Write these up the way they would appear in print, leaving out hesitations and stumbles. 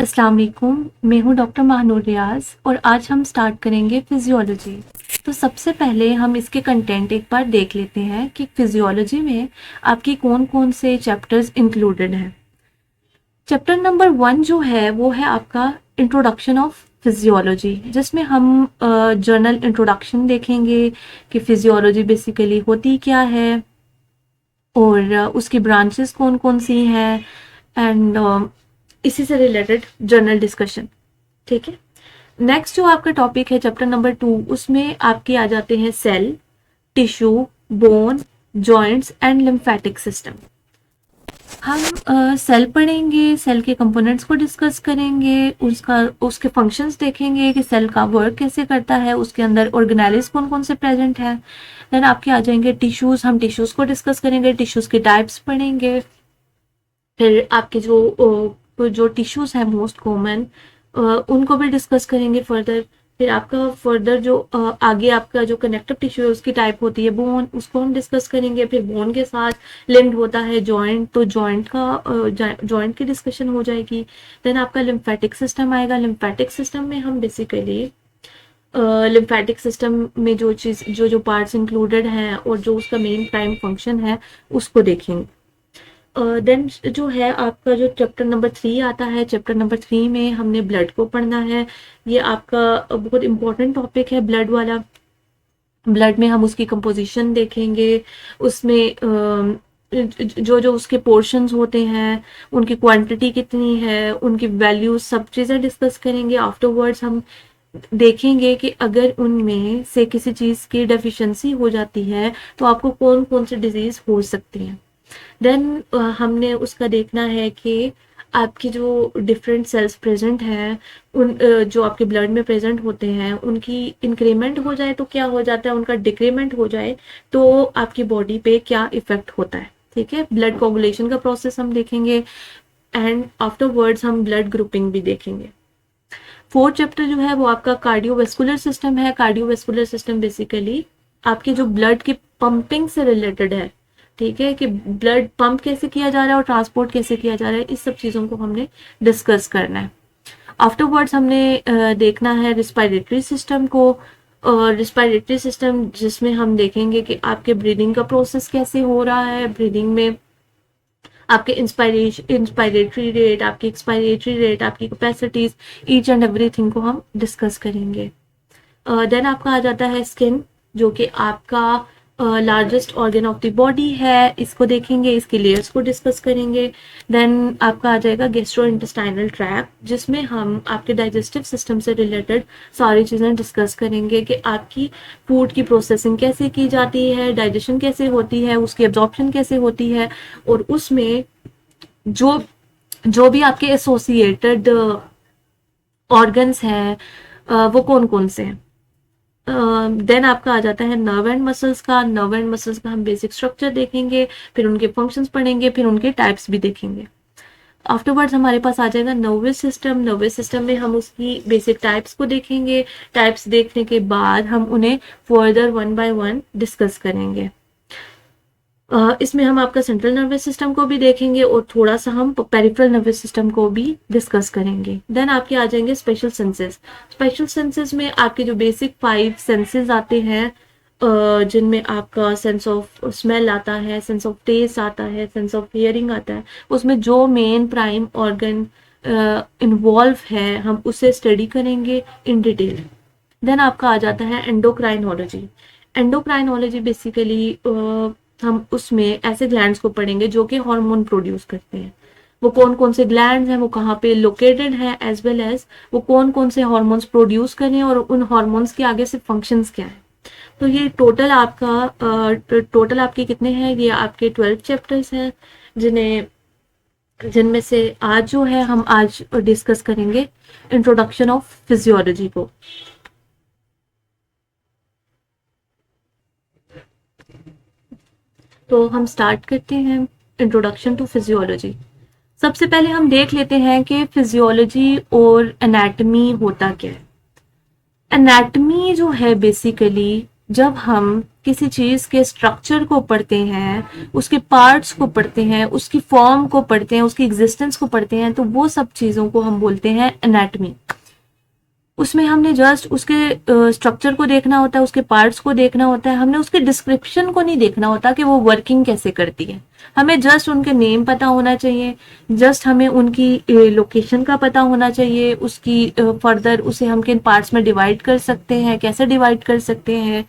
अस्सलाम वालेकुम, मैं हूँ डॉक्टर महानूर रियाज और आज हम स्टार्ट करेंगे फिजियोलॉजी। तो सबसे पहले हम इसके कंटेंट एक बार देख लेते हैं कि फिजियोलॉजी में आपकी कौन कौन से चैप्टर्स इंक्लूडेड हैं। चैप्टर नंबर 1 जो है वो है आपका इंट्रोडक्शन ऑफ फिजियोलॉजी, जिसमें हम जर्नल इंट्रोडक्शन देखेंगे कि फिजियोलॉजी बेसिकली होती क्या है और उसकी ब्रांचेस कौन कौन सी हैं एंड इसी से रिलेटेड जर्नल डिस्कशन। ठीक है। नेक्स्ट जो आपका टॉपिक है चैप्टर नंबर 2, उसमें आपके आ जाते हैं cell, tissue, bone, joints and lymphatic system. हम सेल पढ़ेंगे, सेल के कंपोनेंट्स को डिस्कस करेंगे, उसके फंक्शंस देखेंगे कि सेल का वर्क कैसे करता है, उसके अंदर ऑर्गेनेल्स कौन कौन से प्रेजेंट हैं। देन आपके आ जाएंगे टिश्यूज, हम टिश्यूज को डिस्कस करेंगे, टिश्यूज के टाइप्स पढ़ेंगे। फिर आपके जो टिश्यूज हैं मोस्ट कॉमन, उनको भी डिस्कस करेंगे फर्दर। फिर आपका फर्दर जो आगे आपका जो कनेक्टिव टिश्यू है उसकी टाइप होती है बोन, उसको हम डिस्कस करेंगे। फिर बोन के साथ लिंक्ड होता है जॉइंट, तो जॉइंट की डिस्कशन हो जाएगी। देन आपका लिम्फेटिक सिस्टम आएगा। लिम्फेटिक सिस्टम में हम बेसिकली लिम्फेटिक सिस्टम में जो पार्ट्स इंक्लूडेड हैं और जो उसका मेन प्राइम फंक्शन है उसको देखेंगे। देन जो है आपका जो चैप्टर नंबर 3 आता है, चैप्टर नंबर 3 में हमने ब्लड को पढ़ना है। ये आपका बहुत इंपॉर्टेंट टॉपिक है ब्लड वाला। ब्लड में हम उसकी कंपोजिशन देखेंगे, उसमें जो जो उसके पोर्शंस होते हैं, उनकी क्वांटिटी कितनी है, उनकी वैल्यूज, सब चीज़ें डिस्कस करेंगे। आफ्टरवर्ड्स हम देखेंगे कि अगर उनमें से किसी चीज़ की डेफिशिएंसी हो जाती है तो आपको कौन कौन सी डिजीज़ हो सकती हैं। देन हमने उसका देखना है कि आपकी जो डिफरेंट सेल्स प्रेजेंट हैं, जो आपके ब्लड में प्रेजेंट होते हैं, उनकी इंक्रीमेंट हो जाए तो क्या हो जाता है, उनका डिक्रीमेंट हो जाए तो आपकी बॉडी पे क्या इफेक्ट होता है। ठीक है। ब्लड कोगुलेशन का प्रोसेस हम देखेंगे एंड आफ्टरवर्ड्स हम ब्लड ग्रुपिंग भी देखेंगे। 4th चैप्टर जो है वो आपका कार्डियोवेस्कुलर सिस्टम है। कार्डियोवेस्कुलर सिस्टम बेसिकली आपके जो ब्लड की पंपिंग से रिलेटेड है। ठीक है, कि ब्लड पंप कैसे किया जा रहा है और ट्रांसपोर्ट कैसे किया जा रहा है, इस सब चीज़ों को हमने डिस्कस करना है। आफ्टरवर्ड्स हमने देखना है रिस्पायरेटरी सिस्टम को। रिस्पायरेटरी सिस्टम जिसमें हम देखेंगे कि आपके ब्रीदिंग का प्रोसेस कैसे हो रहा है, ब्रीदिंग में आपके इंस्पायरेटरी रेट, आपकी एक्सपायरेटरी रेट, आपकी कैपेसिटीज, ईच एंड एवरीथिंग को हम डिस्कस करेंगे। देन आपका आ जाता है स्किन, जो कि आपका largest organ of the body है, इसको देखेंगे, इसके लेयर्स को डिस्कस करेंगे। देन आपका आ जाएगा गैस्ट्रो इंटेस्टाइनल ट्रैक्ट, जिसमें हम आपके डाइजेस्टिव सिस्टम से रिलेटेड सारी चीज़ें डिस्कस करेंगे कि आपकी फूड की प्रोसेसिंग कैसे की जाती है, डाइजेशन कैसे होती है, उसकी एब्जॉर्प्शन कैसे होती है, और उसमें जो जो भी आपके एसोसिएटेड ऑर्गन्स हैं वो कौन कौन से हैं। देन आपका आ जाता है नर्व एंड मसल्स का। नर्व एंड मसल्स का हम बेसिक स्ट्रक्चर देखेंगे, फिर उनके फंक्शंस पढ़ेंगे, फिर उनके टाइप्स भी देखेंगे। आफ्टरवर्ड्स हमारे पास आ जाएगा नर्वस सिस्टम। नर्वस सिस्टम में हम उसकी बेसिक टाइप्स को देखेंगे। टाइप्स देखने के बाद हम उन्हें फर्दर 1 बाय 1 डिस्कस करेंगे। इसमें हम आपका सेंट्रल नर्वस सिस्टम को भी देखेंगे और थोड़ा सा हम पेरिफेरल नर्वस सिस्टम को भी डिस्कस करेंगे। देन आपके आ जाएंगे स्पेशल सेंसेस। स्पेशल सेंसेस में आपके जो बेसिक 5 सेंसेस आते हैं, जिनमें आपका सेंस ऑफ स्मेल आता है, सेंस ऑफ टेस्ट आता है, सेंस ऑफ हियरिंग आता है। उसमें जो मेन प्राइम ऑर्गन इन्वॉल्व है हम उसे स्टडी करेंगे इन डिटेल। देन आपका आ जाता है एंडोक्राइनोलॉजी। एंडोक्राइनोलॉजी बेसिकली हम उसमें ऐसे ग्लैंड्स को पढ़ेंगे जो कि हार्मोन प्रोड्यूस करते हैं। वो कौन कौन से ग्लैंड्स हैं, वो कहाँ पे लोकेटेड हैं, एज वेल एज वो कौन कौन से हार्मोन्स प्रोड्यूस करें और उन हार्मोन्स के आगे से फंक्शंस क्या है। तो ये टोटल आपके कितने हैं, ये आपके 12 चैप्टर्स हैं, जिनमें से आज जो है हम आज डिस्कस करेंगे इंट्रोडक्शन ऑफ फिजियोलॉजी को। तो हम स्टार्ट करते हैं इंट्रोडक्शन टू फिजियोलॉजी। सबसे पहले हम देख लेते हैं कि फिजियोलॉजी और एनाटमी होता क्या है। एनाटमी जो है बेसिकली जब हम किसी चीज के स्ट्रक्चर को पढ़ते हैं, उसके पार्ट्स को पढ़ते हैं, उसकी फॉर्म को पढ़ते हैं, उसकी एग्जिस्टेंस को पढ़ते हैं, तो वो सब चीजों को हम बोलते हैं एनाटॉमी। उसमें हमने जस्ट उसके स्ट्रक्चर को देखना होता है, उसके पार्ट्स को देखना होता है, हमने उसके डिस्क्रिप्शन को नहीं देखना होता कि वो वर्किंग कैसे करती है। हमें जस्ट उनके नेम पता होना चाहिए, जस्ट हमें उनकी लोकेशन का पता होना चाहिए, उसकी फर्दर उसे हम किन पार्ट्स में डिवाइड कर सकते हैं, कैसे डिवाइड कर सकते हैं,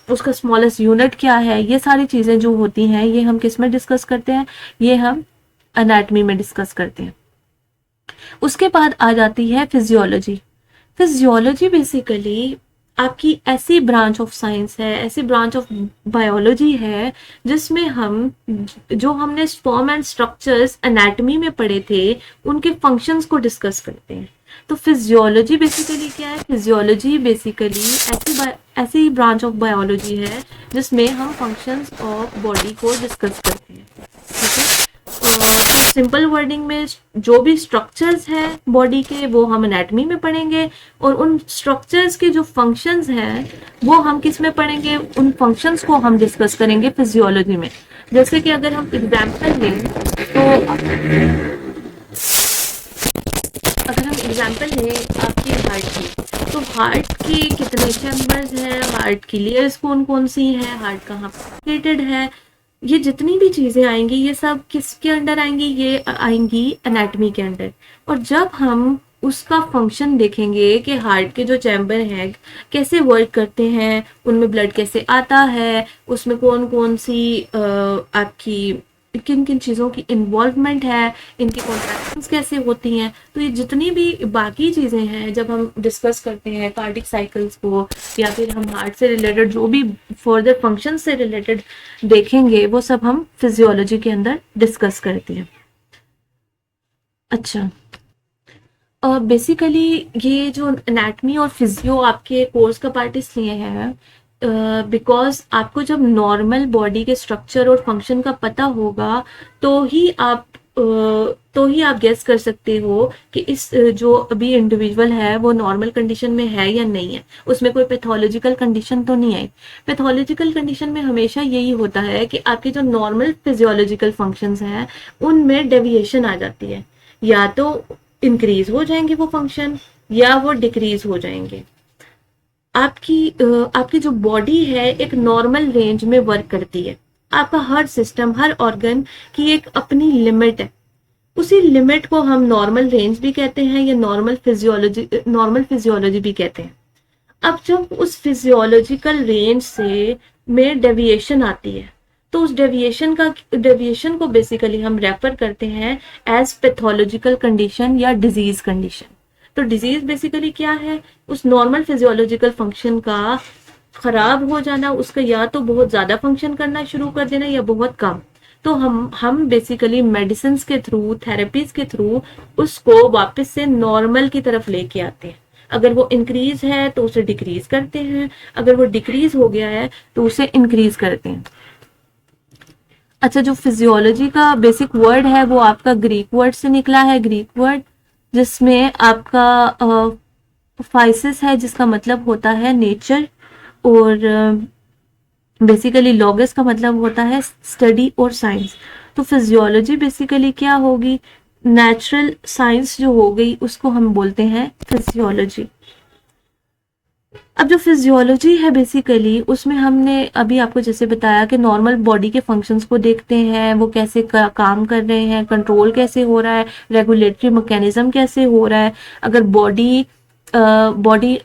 उसका स्मॉलेस्ट यूनिट क्या है, ये सारी चीज़ें जो होती हैं ये हम किस में डिस्कस करते हैं, ये हम एनाटॉमी में डिस्कस करते हैं। उसके बाद आ जाती है फिजियोलॉजी। फिजियोलॉजी बेसिकली आपकी ऐसी ब्रांच ऑफ साइंस है, ऐसी ब्रांच ऑफ बायोलॉजी है जिसमें हम जो हमने फॉर्म एंड स्ट्रक्चर्स एनाटॉमी में पढ़े थे उनके फंक्शंस को डिस्कस करते हैं। तो फिजियोलॉजी बेसिकली क्या है? फिजियोलॉजी बेसिकली ऐसी ब्रांच ऑफ बायोलॉजी है जिसमें हम फंक्शंस ऑफ बॉडी को डिस्कस करते हैं। ठीक है, तो सिंपल वर्डिंग में जो भी स्ट्रक्चर्स हैं बॉडी के वो हम एनाटॉमी में पढ़ेंगे, और उन स्ट्रक्चर्स के जो फंक्शंस हैं वो हम किस में पढ़ेंगे? उन फंक्शंस को हम डिस्कस करेंगे फिजियोलॉजी में। जैसे कि अगर हम एग्जाम्पल लें तो अगर हम एग्जाम्पल लें आपके हार्ट की, तो हार्ट के कितने चैम्बर्स हैं, हार्ट की लेयर्स कौन कौन सी हैं, हार्ट कहाँ लोकेटेड है, ये जितनी भी चीज़ें आएंगी ये सब किसके अंडर आएंगी? ये आएंगी एनाटॉमी के अंडर। और जब हम उसका फंक्शन देखेंगे कि हार्ट के जो चैम्बर हैं कैसे वर्क करते हैं, उनमें ब्लड कैसे आता है, उसमें कौन कौन सी आपकी किन किन चीज़ों की इन्वॉल्वमेंट है, इनकी कॉन्ट्रैक्शंस कैसे होती हैं, तो ये जितनी भी बाकी चीज़ें हैं जब हम डिस्कस करते हैं कार्डिक साइकिल्स को, या फिर हम हार्ट से रिलेटेड जो भी फर्दर फंक्शन से रिलेटेड देखेंगे वो सब हम फिजियोलॉजी के अंदर डिस्कस करते हैं। अच्छा, बेसिकली ये जो एनाटॉमी और फिजियो आपके कोर्स का पार्ट इसलिए है बिकॉज आपको जब नॉर्मल बॉडी के स्ट्रक्चर और फंक्शन का पता होगा तो ही आप गेस कर सकते हो कि इस जो अभी इंडिविजुअल है वो नॉर्मल कंडीशन में है या नहीं है, उसमें कोई पैथोलॉजिकल कंडीशन तो नहीं है। पैथोलॉजिकल कंडीशन में हमेशा यही होता है कि आपके जो नॉर्मल फिजियोलॉजिकल फंक्शंस हैं उनमें डेविएशन आ जाती है, या तो इंक्रीज हो जाएंगे वो फंक्शन या वो डिक्रीज हो जाएंगे। आपकी जो बॉडी है एक नॉर्मल रेंज में वर्क करती है। आपका हर सिस्टम, हर ऑर्गन की एक अपनी लिमिट है, उसी लिमिट को हम नॉर्मल रेंज भी कहते हैं या नॉर्मल फिजियोलॉजी भी कहते हैं। अब जब उस फिजियोलॉजिकल रेंज से में डेविएशन आती है तो उस डेविएशन को बेसिकली हम रेफर करते हैं एज पैथोलॉजिकल कंडीशन या डिजीज कंडीशन। तो डिजीज बेसिकली क्या है? उस नॉर्मल फिजियोलॉजिकल फंक्शन का खराब हो जाना, उसका या तो बहुत ज्यादा फंक्शन करना शुरू कर देना या बहुत कम। तो हम बेसिकली मेडिसिन के थ्रू, थेरेपीज के थ्रू उसको वापस से नॉर्मल की तरफ लेके आते हैं। अगर वो इंक्रीज है तो उसे डिक्रीज करते हैं, अगर वो डिक्रीज हो गया है तो उसे इंक्रीज करते हैं। अच्छा, जो फिजियोलॉजी का बेसिक वर्ड है वो आपका ग्रीक वर्ड से निकला है, ग्रीक वर्ड जिसमें आपका फाइसिस है जिसका मतलब होता है नेचर, और बेसिकली लॉगस का मतलब होता है स्टडी और साइंस। तो फिजियोलॉजी बेसिकली क्या होगी? नेचुरल साइंस जो हो गई उसको हम बोलते हैं फिजियोलॉजी। अब जो फिजियोलॉजी है बेसिकली उसमें हमने अभी आपको जैसे बताया कि नॉर्मल बॉडी के फंक्शंस को देखते हैं, वो कैसे काम कर रहे हैं, कंट्रोल कैसे हो रहा है, रेगुलेटरी मैकेनिज्म कैसे हो रहा है, अगर बॉडी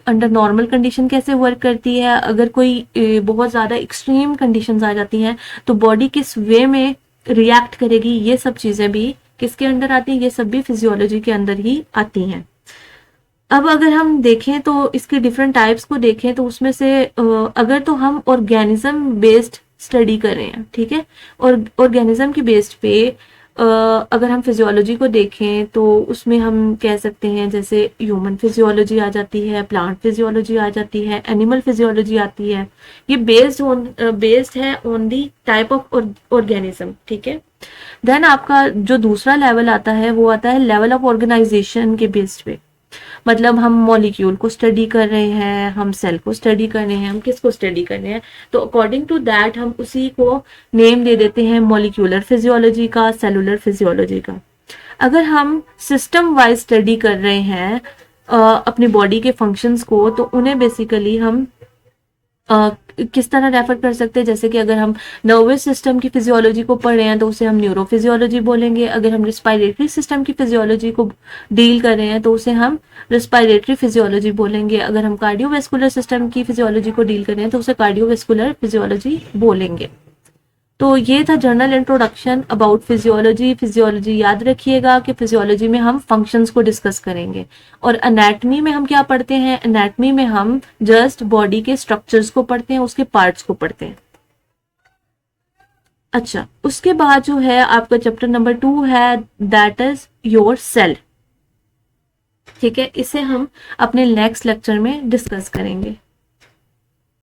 अंडर नॉर्मल कंडीशन कैसे वर्क करती है, अगर कोई बहुत ज़्यादा एक्सट्रीम कंडीशंस आ जाती हैं तो बॉडी किस वे में रिएक्ट करेगी, ये सब चीज़ें भी किसके अंदर आती हैं? ये सब भी फिजियोलॉजी के अंदर ही आती हैं। अब अगर हम देखें तो इसके डिफरेंट टाइप्स को देखें तो उसमें से अगर तो हम ऑर्गेनिज्म बेस्ड स्टडी कर रहे हैं, ठीक है, और ऑर्गेनिज्म की बेस्ड पे अगर हम फिजियोलॉजी को देखें तो उसमें हम कह सकते हैं जैसे ह्यूमन फिजियोलॉजी आ जाती है, प्लांट फिजियोलॉजी आ जाती है, एनिमल फिजियोलॉजी आती है। ये बेस्ड है on the type of organism, ठीक है। देन आपका जो दूसरा लेवल आता है वो आता है लेवल ऑफ ऑर्गेनाइजेशन के बेस्ड पे। मतलब हम मॉलिक्यूल को स्टडी कर रहे हैं, हम सेल को स्टडी कर रहे हैं, हम किसको स्टडी कर रहे हैं, तो अकॉर्डिंग टू दैट हम उसी को नेम दे देते हैं मॉलिक्यूलर फिजियोलॉजी का, सेलुलर फिजियोलॉजी का। अगर हम सिस्टम वाइज स्टडी कर रहे हैं अपनी बॉडी के फंक्शंस को, तो उन्हें बेसिकली हम किस तरह रेफर कर सकते हैं, जैसे कि अगर हम नर्वस सिस्टम की फिजियोलॉजी को पढ़ रहे हैं तो उसे हम न्यूरोफिजियोलॉजी बोलेंगे। अगर हम रिस्पायरेटरी सिस्टम की फिजियोलॉजी को डील कर रहे हैं तो उसे हम रिस्पायरेटरी फिजियोलॉजी बोलेंगे। अगर हम कार्डियोवेस्कुलर सिस्टम की फिजियोलॉजी को डील कर रहे हैं तो उसे कार्डियोवेस्कुलर फिजियोलॉजी बोलेंगे। तो ये था general introduction about physiology. Physiology याद रखिएगा कि फिजियोलॉजी में हम फंक्शंस को डिस्कस करेंगे, और एनाटॉमी में हम क्या पढ़ते हैं, एनाटॉमी में हम जस्ट बॉडी के स्ट्रक्चर्स को पढ़ते हैं, उसके पार्ट्स को पढ़ते हैं। अच्छा, उसके बाद जो है आपका चैप्टर नंबर 2 है, दैट इज योर सेल। ठीक है, इसे हम अपने नेक्स्ट लेक्चर में डिस्कस करेंगे।